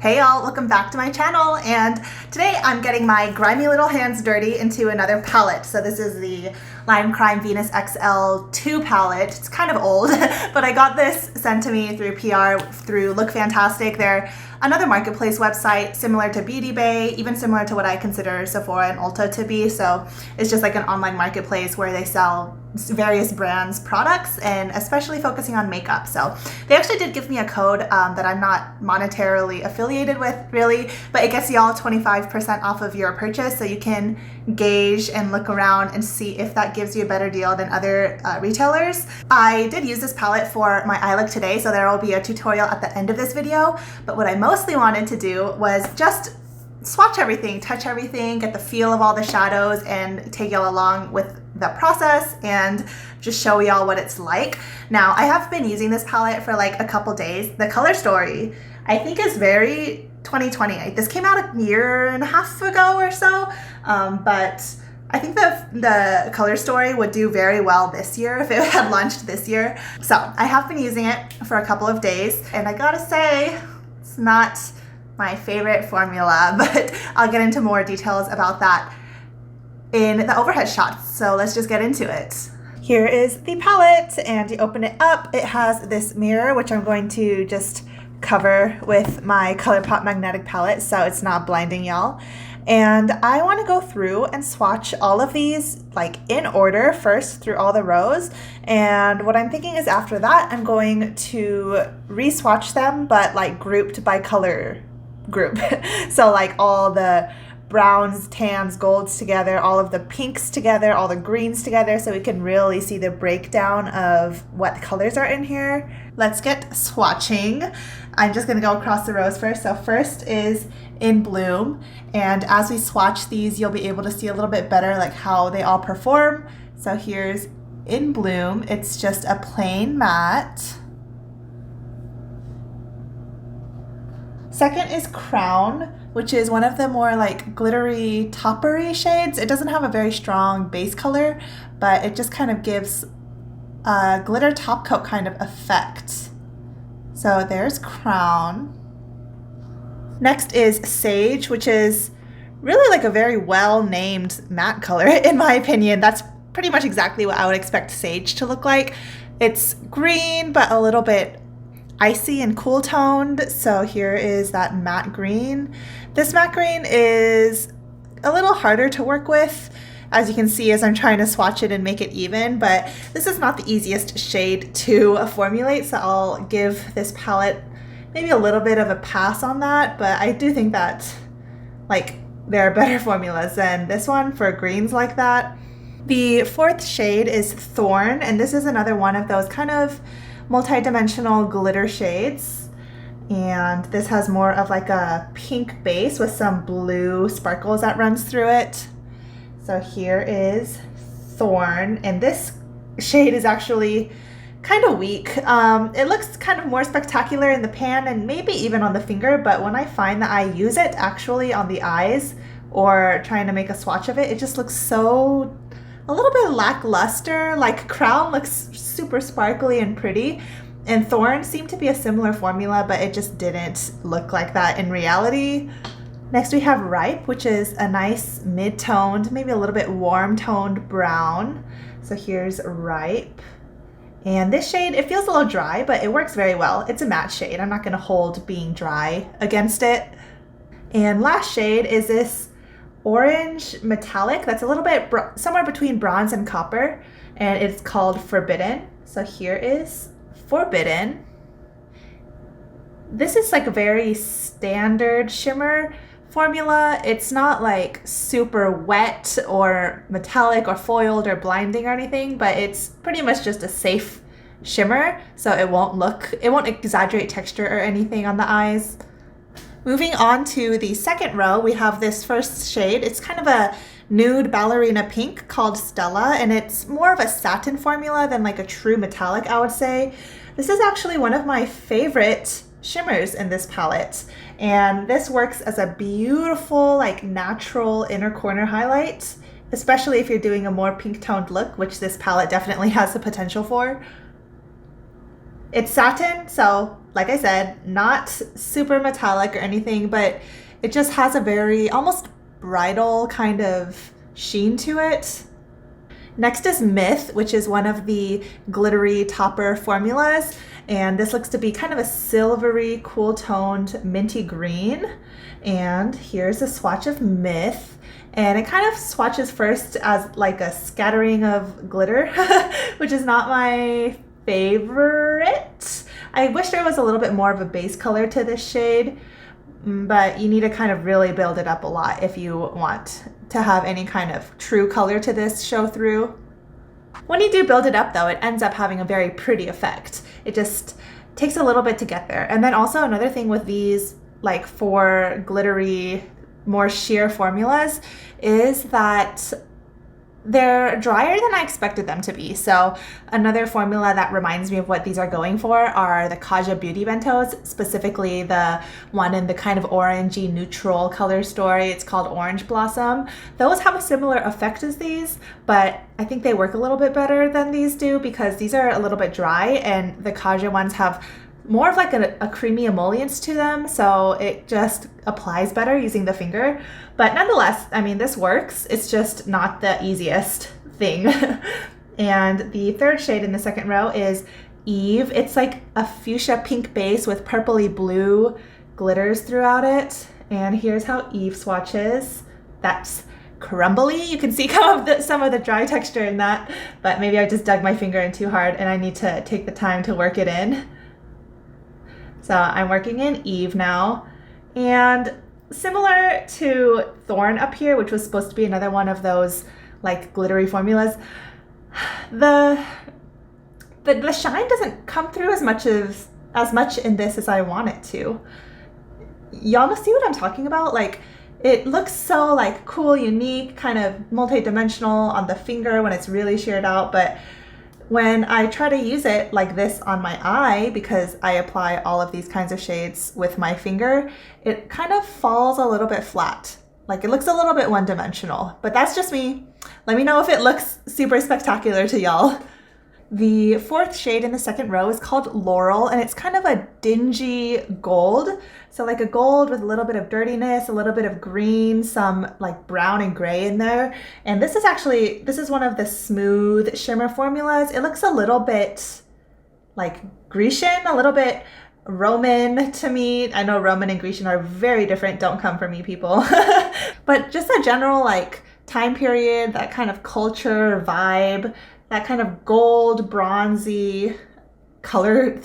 Hey y'all, welcome back to my channel, and today I'm getting my grimy little hands dirty into another palette. So this is the Lime Crime Venus XL 2 palette. It's kind of old, but I got this sent to me through PR through LookFantastic. They're another marketplace website similar to Beauty Bay, even similar to what I consider Sephora and Ulta to be. So it's just like an online marketplace where they sell various brands products, and especially focusing on makeup. So they actually did give me a code that I'm not monetarily affiliated with really, but it gets y'all 25% off of your purchase, so you can gauge and look around and see if that gives you a better deal than other retailers. I did use this palette for my eye look today, so there will be a tutorial at the end of this video, but what I mostly wanted to do was just swatch everything, touch everything, get the feel of all the shadows, and take y'all along with the process and just show y'all what it's like. Now, I have been using this palette for like a couple days. The color story, I think, is very 2020. This came out a year and a half ago or so, but I think the color story would do very well this year if it had launched this year. So I have been using it for a couple of days, and I gotta say, it's not my favorite formula, but I'll get into more details about that in the overhead shots. So let's just get into it. Here is the palette, and you open it up. It has this mirror, which I'm going to just cover with my ColourPop magnetic palette so it's not blinding y'all. And I want to go through and swatch all of these like in order first through all the rows. And what I'm thinking is after that, I'm going to re-swatch them, but like grouped by color group. So like all the browns, tans, golds together, all of the pinks together, all the greens together, so we can really see the breakdown of what colors are in here. Let's get swatching. I'm just gonna go across the rows first. So first is In Bloom, and as we swatch these, you'll be able to see a little bit better like how they all perform. So here's In Bloom. It's just a plain matte. Second is Crown, which is one of the more like glittery, toppery shades. It doesn't have a very strong base color, but it just kind of gives a glitter top coat kind of effect. So there's Crown. Next is Sage, which is really like a very well-named matte color, in my opinion. That's pretty much exactly what I would expect Sage to look like. It's green, but a little bit icy and cool toned. So here is that matte green. This matte green is a little harder to work with, as you can see as I'm trying to swatch it and make it even, but this is not the easiest shade to formulate, so I'll give this palette maybe a little bit of a pass on that, but I do think that like there are better formulas than this one for greens like that. The fourth shade is Thorn, and this is another one of those kind of multi-dimensional glitter shades, and this has more of like a pink base with some blue sparkles that runs through it. So here is Thorn, and this shade is actually kind of weak. It looks kind of more spectacular in the pan and maybe even on the finger, but when I find that I use it actually on the eyes or trying to make a swatch of it, it just looks so a little bit lackluster. Like Crown looks super sparkly and pretty, and Thorn seemed to be a similar formula, but it just didn't look like that in reality. Next we have Ripe, which is a nice mid-toned, maybe a little bit warm-toned brown. So here's Ripe. And this shade, it feels a little dry, but it works very well. It's a matte shade. I'm not going to hold being dry against it. And last shade is this orange metallic that's a little bit somewhere between bronze and copper, and it's called Forbidden. So here is Forbidden. This is like a very standard shimmer formula. It's not like super wet or metallic or foiled or blinding or anything, but it's pretty much just a safe shimmer, so it won't exaggerate texture or anything on the eyes. Moving on to the second row, we have this first shade. It's kind of a nude ballerina pink called Stella, and it's more of a satin formula than like a true metallic, I would say. This is actually one of my favorite shimmers in this palette, and this works as a beautiful like natural inner corner highlight, especially if you're doing a more pink toned look, which this palette definitely has the potential for. It's satin, so like I said, not super metallic or anything, but it just has a very almost bridal kind of sheen to it. Next is Myth, which is one of the glittery topper formulas. And this looks to be kind of a silvery, cool toned minty green. And here's a swatch of Myth. And it kind of swatches first as like a scattering of glitter, which is not my favorite. I wish there was a little bit more of a base color to this shade, but you need to kind of really build it up a lot if you want to have any kind of true color to this show through. When you do build it up though, it ends up having a very pretty effect. It just takes a little bit to get there. And then also another thing with these like 4 glittery, more sheer formulas is that they're drier than I expected them to be. So another formula that reminds me of what these are going for are the Kaja Beauty Bentos, specifically the one in the kind of orangey neutral color story. It's called Orange Blossom. Those have a similar effect as these, but I think they work a little bit better than these do because these are a little bit dry and the Kaja ones have more of like a creamy emollients to them, so it just applies better using the finger. But nonetheless, I mean, this works. It's just not the easiest thing. And the third shade in the second row is Eve. It's like a fuchsia pink base with purpley blue glitters throughout it. And here's how Eve swatches. That's crumbly. You can see some of the dry texture in that, but maybe I just dug my finger in too hard and I need to take the time to work it in. So I'm working in Eve now, and similar to Thorn up here, which was supposed to be another one of those like glittery formulas, the shine doesn't come through as much in this as I want it to. Y'all see what I'm talking about? Like, it looks so like cool, unique, kind of multi-dimensional on the finger when it's really sheared out, but when I try to use it like this on my eye, because I apply all of these kinds of shades with my finger, it kind of falls a little bit flat. Like it looks a little bit one-dimensional, but that's just me. Let me know if it looks super spectacular to y'all. The fourth shade in the second row is called Laurel, and it's kind of a dingy gold. So like a gold with a little bit of dirtiness, a little bit of green, some like brown and gray in there. And this is one of the smooth shimmer formulas. It looks a little bit like Grecian, a little bit Roman to me. I know Roman and Grecian are very different. Don't come for me, people. But just a general like time period, that kind of culture vibe, that kind of gold, bronzy color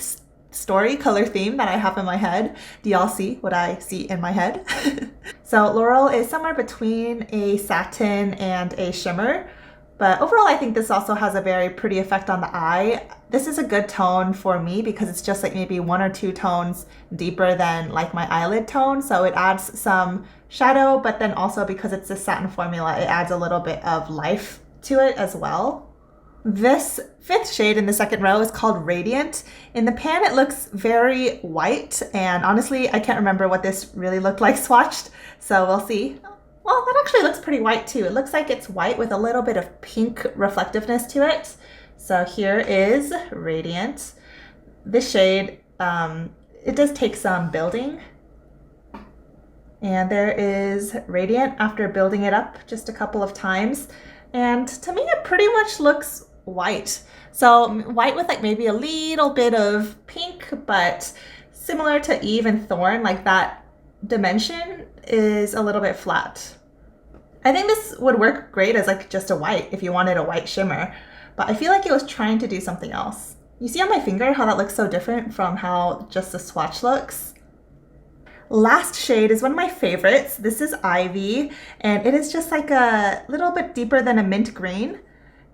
story, color theme that I have in my head. Do y'all see what I see in my head? So Laurel is somewhere between a satin and a shimmer, but overall I think this also has a very pretty effect on the eye. This is a good tone for me because it's just like maybe 1 or 2 tones deeper than like my eyelid tone, so it adds some shadow, but then also because it's a satin formula, it adds a little bit of life to it as well. This fifth shade in the second row is called Radiant. In the pan, it looks very white, and honestly, I can't remember what this really looked like swatched, so we'll see. Well, that actually looks pretty white too. It looks like it's white with a little bit of pink reflectiveness to it. So here is Radiant. This shade, it does take some building. And there is Radiant after building it up just a couple of times. And to me, it pretty much looks white. So white with like maybe a little bit of pink, but similar to Eve and Thorn, like that dimension is a little bit flat. I think this would work great as like just a white if you wanted a white shimmer, but I feel like it was trying to do something else. You see on my finger how that looks so different from how just the swatch looks? Last shade is one of my favorites. This is Ivy, and it is just like a little bit deeper than a mint green.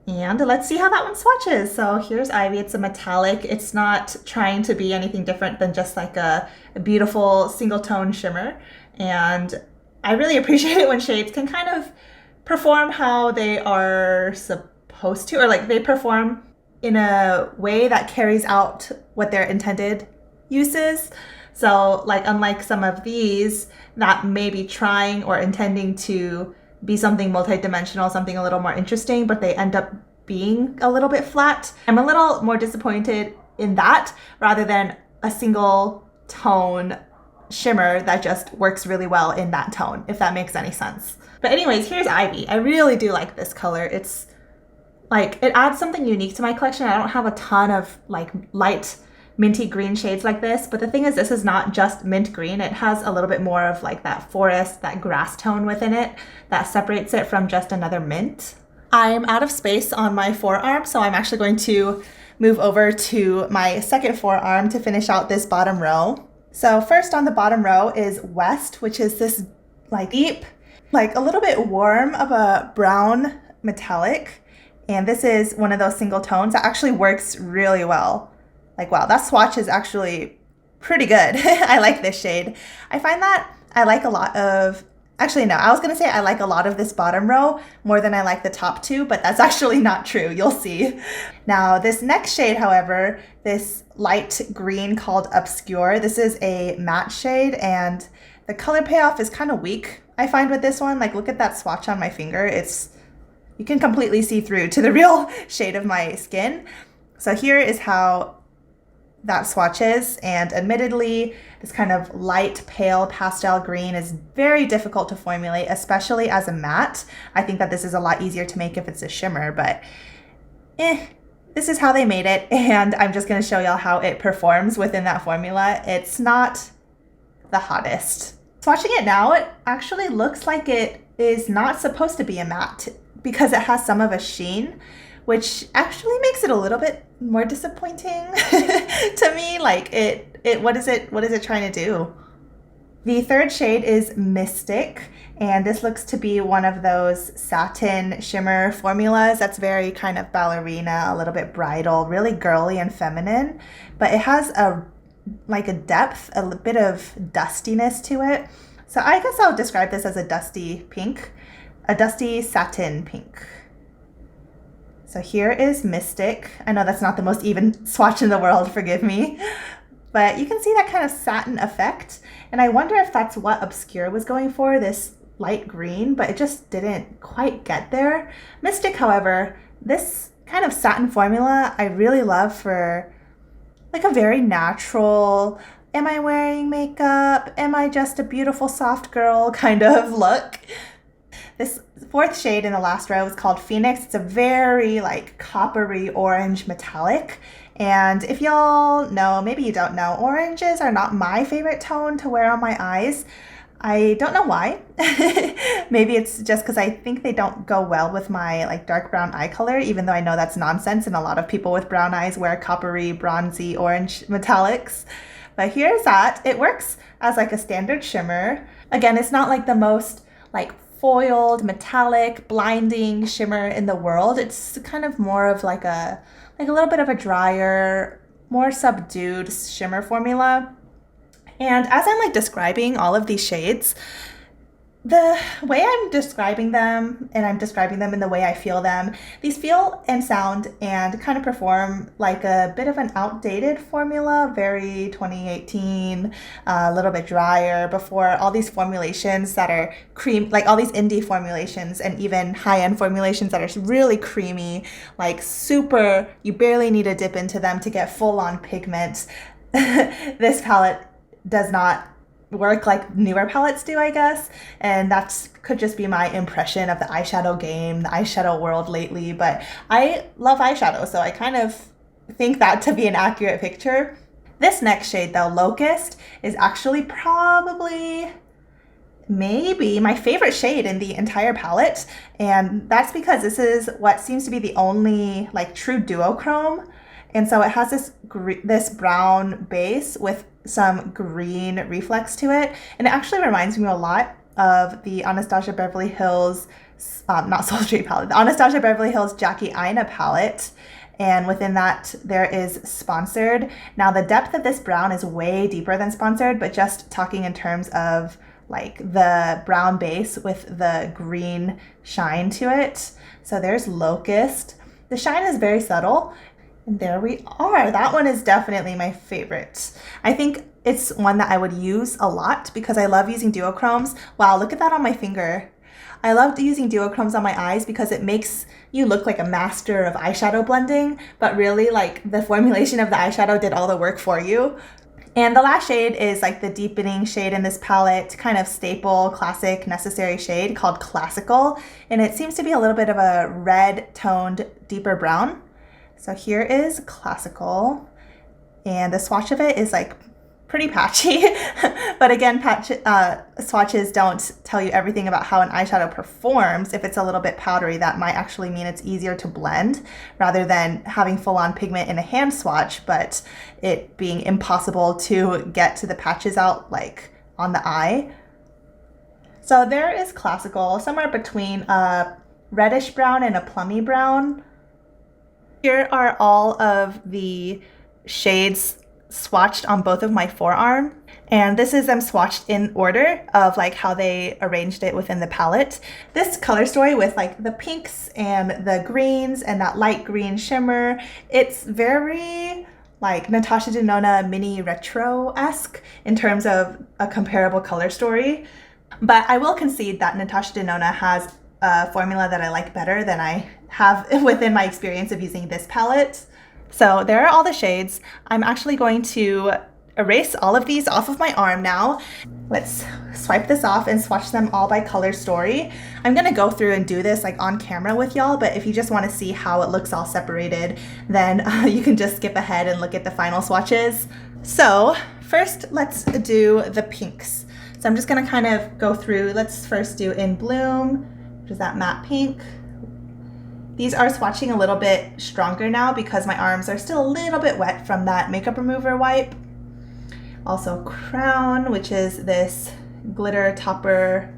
And let's see how that one swatches. So here's Ivy. It's a metallic. It's not trying to be anything different than just like a beautiful single tone shimmer. And I really appreciate it when shades can kind of perform how they are supposed to, or like they perform in a way that carries out what their intended use is. So like unlike some of these that may be trying or intending to be something multidimensional, something a little more interesting, but they end up being a little bit flat. I'm a little more disappointed in that rather than a single tone shimmer that just works really well in that tone, if that makes any sense. But anyways, here's Ivy. I really do like this color. It's like, it adds something unique to my collection. I don't have a ton of like light minty green shades like this, but the thing is, this is not just mint green. It has a little bit more of like that forest, that grass tone within it that separates it from just another mint. I'm out of space on my forearm, so I'm actually going to move over to my second forearm to finish out this bottom row. So first on the bottom row is West, which is this like deep, like a little bit warm of a brown metallic. And this is one of those single tones that actually works really well. Like, wow, that swatch is actually pretty good. I like this shade. I find that I like a lot of, actually no, I was gonna say I like a lot of this bottom row more than I like the top two, but that's actually not true. You'll see. Now, this next shade, however, this light green called Obscure, this is a matte shade and the color payoff is kind of weak, I find, with this one. Like, look at that swatch on my finger. You can completely see through to the real shade of my skin. So here is how that swatch is, and admittedly, this kind of light, pale pastel green is very difficult to formulate, especially as a matte. I think that this is a lot easier to make if it's a shimmer, but this is how they made it, and I'm just gonna show y'all how it performs within that formula. It's not the hottest. Swatching it now, it actually looks like it is not supposed to be a matte because it has some of a sheen, which actually makes it a little bit more disappointing to me. Like, what is it trying to do? The third shade is Mystic, and this looks to be one of those satin shimmer formulas that's very kind of ballerina, a little bit bridal, really girly and feminine, but it has a depth, a bit of dustiness to it. So I guess I'll describe this as a dusty pink, a dusty satin pink. So here is Mystic. I know that's not the most even swatch in the world, forgive me, but you can see that kind of satin effect. And I wonder if that's what Obscure was going for, this light green, but it just didn't quite get there. Mystic, however, this kind of satin formula I really love for like a very natural, am I wearing makeup? Am I just a beautiful soft girl kind of look? This fourth shade in the last row is called Phoenix. It's a very like coppery orange metallic. And if y'all know, maybe you don't know, oranges are not my favorite tone to wear on my eyes. I don't know why. Maybe it's just because I think they don't go well with my like dark brown eye color, even though I know that's nonsense and a lot of people with brown eyes wear coppery, bronzy, orange metallics. But here's that. It works as like a standard shimmer. Again, it's not like the most like foiled, metallic, blinding shimmer in the world. It's kind of more of like a little bit of a drier, more subdued shimmer formula. And as I'm like describing all of these shades, the way I'm describing them, and I'm describing them in the way I feel them, these feel and sound and kind of perform like a bit of an outdated formula, very 2018, a little bit drier, before all these formulations that are like all these indie formulations and even high-end formulations that are really creamy, like super, you barely need to dip into them to get full-on pigment. This palette does not work like newer palettes do, I guess, and that could just be my impression of the eyeshadow game, the eyeshadow world lately, but I love eyeshadow, so I kind of think that to be an accurate picture. This next shade though, Locust, is actually probably maybe my favorite shade in the entire palette, and that's because this is what seems to be the only like true duochrome. And so it has this brown base with some green reflex to it. And it actually reminds me a lot of the Anastasia Beverly Hills, not Soul Street palette, the Anastasia Beverly Hills Jackie Aina palette. And within that, there is Sponsored. Now the depth of this brown is way deeper than Sponsored, but just talking in terms of like the brown base with the green shine to it. So there's Locust. The shine is very subtle. And there we are. That one is definitely my favorite. I think it's one that I would use a lot because I love using duochromes. Wow, look at that on my finger. I loved using duochromes on my eyes because it makes you look like a master of eyeshadow blending, but really like the formulation of the eyeshadow did all the work for you. And the last shade is like the deepening shade in this palette, kind of staple, classic, necessary shade called Classical. And it seems to be a little bit of a red toned, deeper brown. So here is Classical. And the swatch of it is like pretty patchy. But again, swatches don't tell you everything about how an eyeshadow performs. If it's a little bit powdery, that might actually mean it's easier to blend rather than having full-on pigment in a hand swatch, but it being impossible to get to the patches out like on the eye. So there is Classical, somewhere between a reddish brown and a plummy brown. Here are all of the shades swatched on both of my forearm, and this is them swatched in order of like how they arranged it within the palette. This color story with like the pinks and the greens and that light green shimmer, it's very like Natasha Denona mini retro-esque in terms of a comparable color story. But I will concede that Natasha Denona has a formula that I like better than I have within my experience of using this palette. So there are all the shades. I'm actually going to erase all of these off of my arm now. Let's swipe this off and swatch them all by color story. I'm gonna go through and do this like on camera with y'all, but if you just wanna see how it looks all separated, then you can just skip ahead and look at the final swatches. So first, let's do the pinks. So I'm just gonna kind of go through. Let's first do In Bloom, which is that matte pink. These are swatching a little bit stronger now because my arms are still a little bit wet from that makeup remover wipe. Also Crown, which is this glitter topper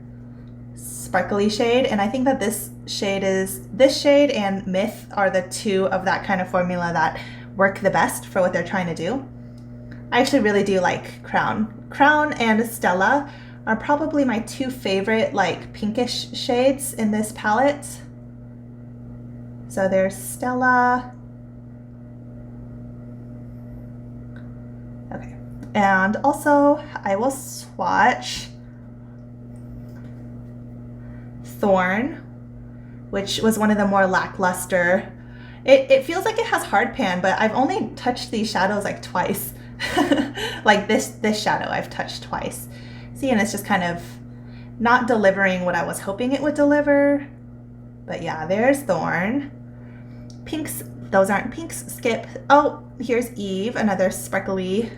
sparkly shade. And I think that this shade and Myth are the two of that kind of formula that work the best for what they're trying to do. I actually really do like Crown. Crown and Stella are probably my two favorite like pinkish shades in this palette. So there's Stella. Okay, and also I will swatch Thorn, which was one of the more lackluster. It feels like it has hard pan, but I've only touched these shadows like twice. Like this shadow I've touched twice. See, and it's just kind of not delivering what I was hoping it would deliver. But yeah, there's Thorn. Pinks, those aren't pinks, skip. Oh, here's Eve, another sparkly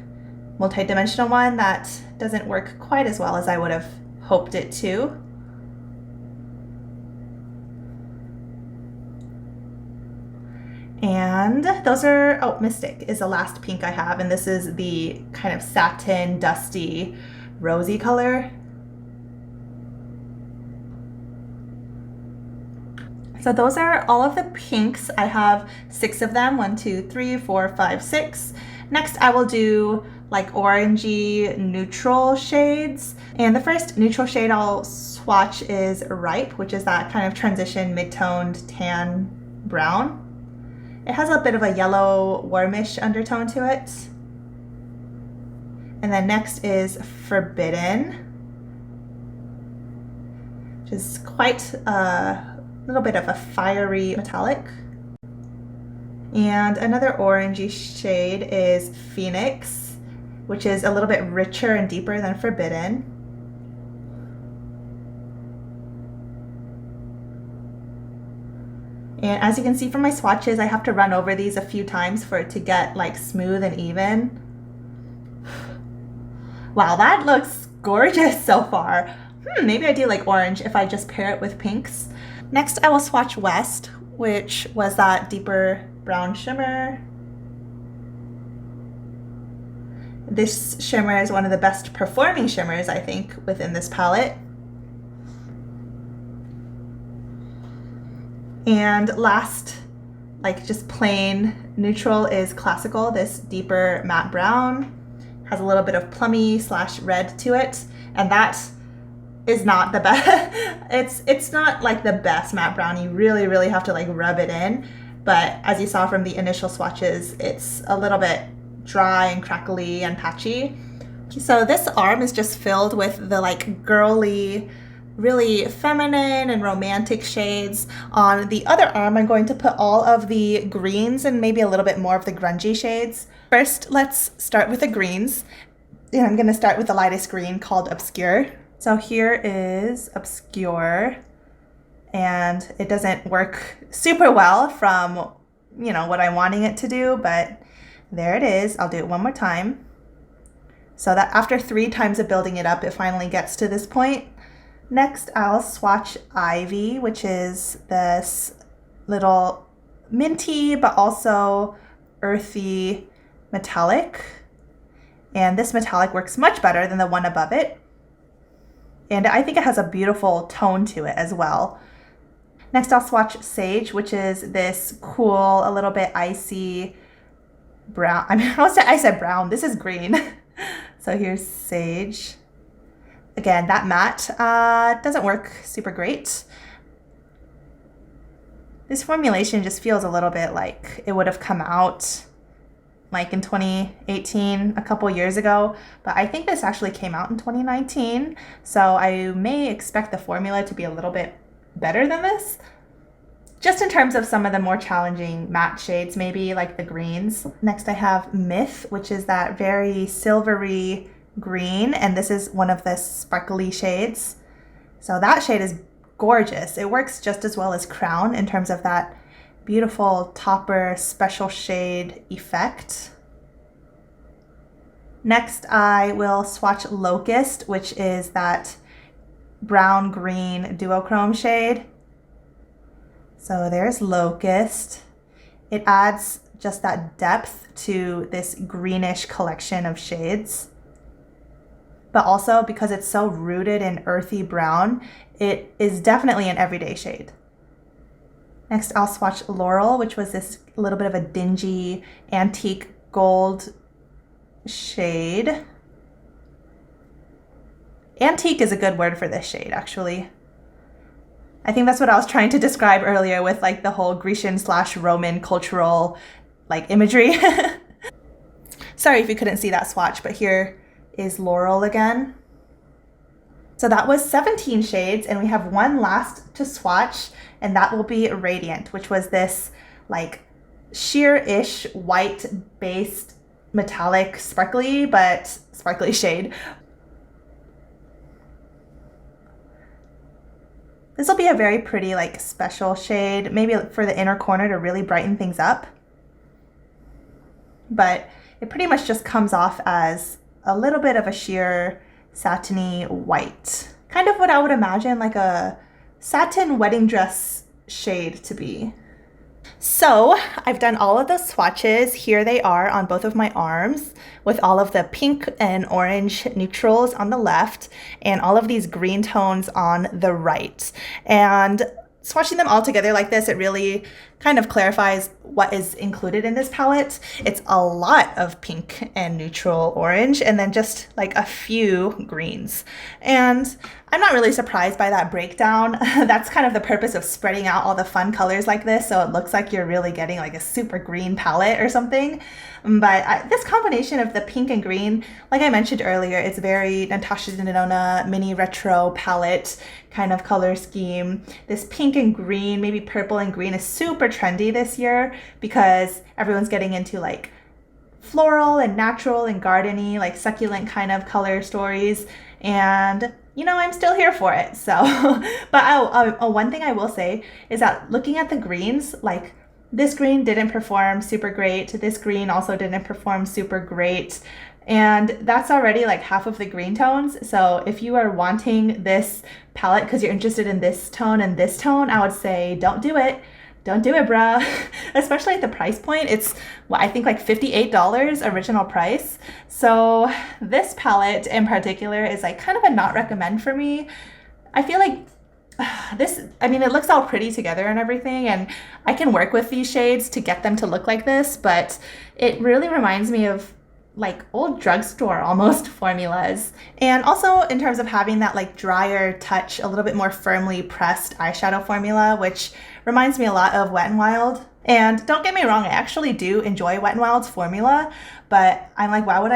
multi-dimensional one that doesn't work quite as well as I would have hoped it to. And those are, oh, Mystic is the last pink I have, and this is the kind of satin, dusty, rosy color. So those are all of the pinks. I have 6 of them, 1, 2, 3, 4, 5, 6. Next, I will do like orangey neutral shades. And the first neutral shade I'll swatch is Ripe, which is that kind of transition mid-toned tan brown. It has a bit of a yellow warmish undertone to it. And then next is Forbidden, which is quite a little bit of a fiery metallic. And another orangey shade is Phoenix, which is a little bit richer and deeper than Forbidden. And as you can see from my swatches, I have to run over these a few times for it to get like smooth and even. Wow, that looks gorgeous so far. Maybe I do like orange if I just pair it with pinks. Next, I will swatch West, which was that deeper brown shimmer. This shimmer is one of the best performing shimmers, I think, within this palette. And last, like just plain neutral, is Classical, this deeper matte brown. Has a little bit of plummy / red to it, and that is not the best. It's not like the best matte brown. You really have to like rub it in. But as you saw from the initial swatches, it's a little bit dry and crackly and patchy. So this arm is just filled with the like girly really feminine and romantic shades. On the other arm, I'm going to put all of the greens and maybe a little bit more of the grungy shades. First, let's start with the greens. And I'm going to start with the lightest green called Obscure. So here is Obscure, and it doesn't work super well from, what I'm wanting it to do, but there it is. I'll do it one more time. So that after 3 times of building it up, it finally gets to this point. Next, I'll swatch Ivy, which is this little minty but also earthy metallic. And this metallic works much better than the one above it. And I think it has a beautiful tone to it as well. Next, I'll swatch Sage, which is this cool, a little bit icy brown. I said brown. This is green. So here's Sage. Again, that matte doesn't work super great. This formulation just feels a little bit like it would have come out like in 2018, a couple years ago, but I think this actually came out in 2019, so I may expect the formula to be a little bit better than this, just in terms of some of the more challenging matte shades, maybe like the greens. Next, I have Myth, which is that very silvery green, and this is one of the sparkly shades. So that shade is gorgeous. It works just as well as Crown in terms of that beautiful topper special shade effect. Next, I will swatch Locust, which is that brown green duochrome shade. So there's Locust. It adds just that depth to this greenish collection of shades. But also, because it's so rooted in earthy brown, it is definitely an everyday shade. Next, I'll swatch Laurel, which was this little bit of a dingy antique gold shade. Antique is a good word for this shade, actually. I think that's what I was trying to describe earlier with like the whole Grecian/Roman cultural like imagery. Sorry if you couldn't see that swatch, but here is Laurel again. So that was 17 shades, and we have one last to swatch, and that will be Radiant, which was this like sheer-ish white based metallic sparkly shade. This will be a very pretty like special shade, maybe for the inner corner to really brighten things up. But it pretty much just comes off as a little bit of a sheer satiny white. Kind of what I would imagine like a satin wedding dress shade to be. So I've done all of those swatches. Here they are on both of my arms with all of the pink and orange neutrals on the left and all of these green tones on the right. And swatching them all together like this, it really kind of clarifies what is included in this palette. It's a lot of pink and neutral orange and then just like a few greens. And I'm not really surprised by that breakdown. That's kind of the purpose of spreading out all the fun colors like this, so it looks like you're really getting like a super green palette or something. But this combination of the pink and green, like I mentioned earlier, it's very Natasha Denona mini retro palette kind of color scheme. This pink and green, maybe purple and green, is super trendy this year because everyone's getting into like floral and natural and gardeny, like succulent kind of color stories. And you know, I'm still here for it. So, but one thing I will say is that looking at the greens, like this green didn't perform super great. This green also didn't perform super great. And that's already like half of the green tones. So if you are wanting this palette because you're interested in this tone and this tone, I would say don't do it. Don't do it, bruh. Especially at the price point. It's, well, I think like $58 original price. So this palette in particular is like kind of a not recommend for me. I feel like it looks all pretty together and everything, and I can work with these shades to get them to look like this, but it really reminds me of like old drugstore almost formulas. And also in terms of having that like drier touch, a little bit more firmly pressed eyeshadow formula, which reminds me a lot of Wet n Wild. And don't get me wrong, I actually do enjoy Wet n Wild's formula, but I'm like, why would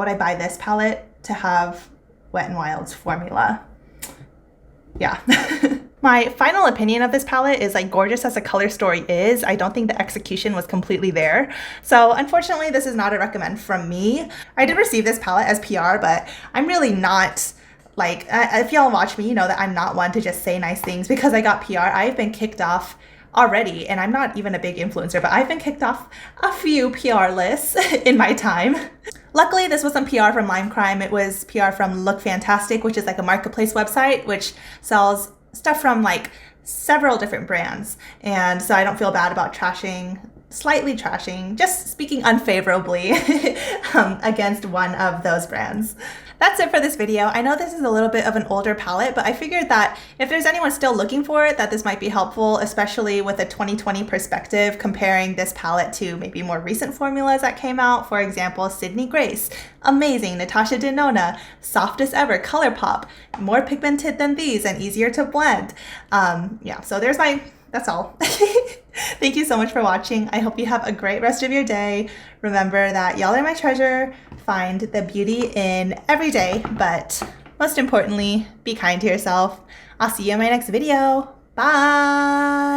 I buy this palette to have Wet n Wild's formula? yeah. My final opinion of this palette is like gorgeous as the color story is, I don't think the execution was completely there. So unfortunately, this is not a recommend from me. I did receive this palette as PR, but I'm really not like, if y'all watch me, you know that I'm not one to just say nice things because I got PR. I've been kicked off already, and I'm not even a big influencer, but I've been kicked off a few PR lists in my time. Luckily, this wasn't PR from Lime Crime. It was PR from LookFantastic, which is like a marketplace website, which sells stuff from like several different brands. And so I don't feel bad about slightly trashing, just speaking unfavorably against one of those brands. That's it for this video. I know this is a little bit of an older palette, but I figured that if there's anyone still looking for it, that this might be helpful, especially with a 2020 perspective, comparing this palette to maybe more recent formulas that came out. For example, Sydney Grace, amazing. Natasha Denona, softest ever, color pop, more pigmented than these and easier to blend. Yeah, so that's all. Thank you so much for watching. I hope you have a great rest of your day. Remember that y'all are my treasure. Find the beauty in every day, but most importantly, be kind to yourself. I'll see you in my next video. Bye.